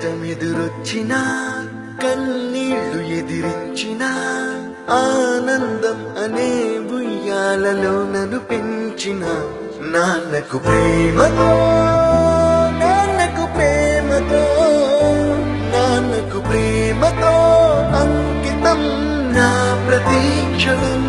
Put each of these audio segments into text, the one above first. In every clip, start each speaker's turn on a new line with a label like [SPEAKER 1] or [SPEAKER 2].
[SPEAKER 1] కష్టమెదురొచ్చినా కన్నీళ్లు ఎదిరించినా ఆనందం అనే ఉయ్యాలలో నన్ను పెంచిన నాన్నకు ప్రేమతో నాన్నకు ప్రేమతో నాన్నకు ప్రేమతో అంకితం నా ప్రతీక్షణం.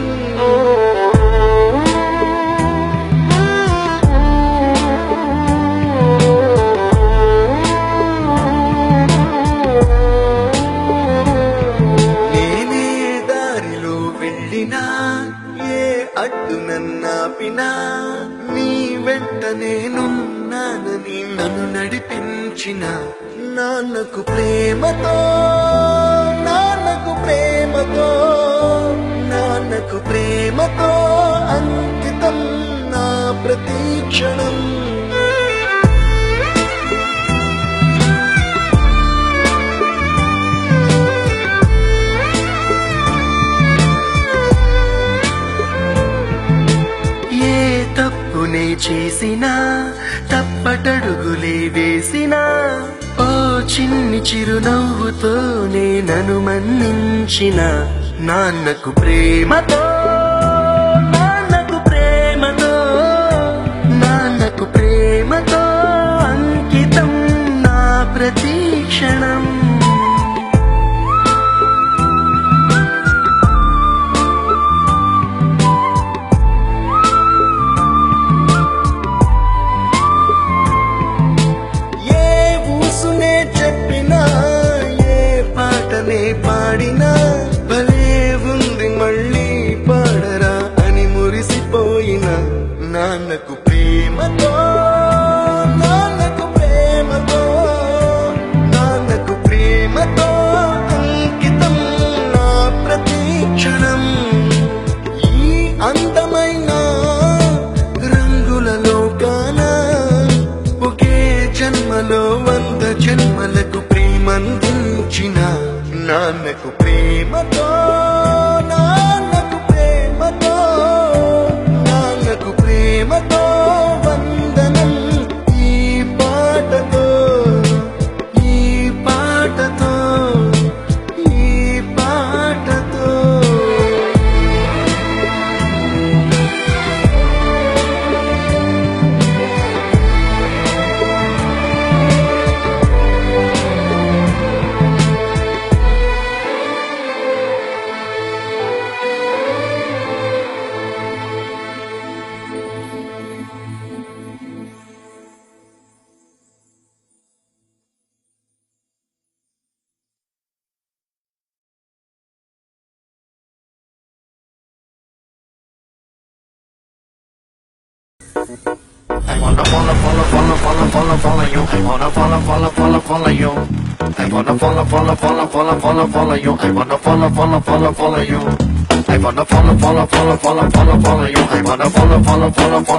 [SPEAKER 1] ఏ అడ్డు నన్నాపినా నీ వెంట నేనున్నానని నన్ను నడిపించిన నాన్నకు ప్రేమతో నాన్నకు ప్రేమతో నాన్నకు ప్రేమతో అంకితం నా ప్రతీక్షణం. తప్పునే చేసినా తప్పటడుగులే వేసినా ఓ చిన్ని చిరునవ్వుతోనే నన్ను మన్నించిన నాన్నకు ప్రేమతో నాన్నకు ప్రేమతో నాన్నకు ప్రేమతో అంకితం నా ప్రతీక్షణం. పాడినా భలే ఉంది మళ్ళీ పాడరా అని మురిసిపోయిన నాన్నకు ప్రేమతో నాన్నకు ప్రేమతో నాన్నకు ప్రేమతో అంకితం నా ప్రతీక్షణం. ఈ అందమైన రంగుల లోకాన ఒకే జన్మలో 100 జన్మలకు ప్రేమందించిన నాన్నకు ప్రేమతో నాన్నకు ప్రేమతో నాన్నకు ప్రేమతో వందనం. ఈ పాటతో ఈ పాటతో ఈ పాటతో
[SPEAKER 2] I wanna follow you. I wanna follow you. I wanna follow you. I wanna follow you. I wanna follow you. I wanna follow you. I wanna follow you.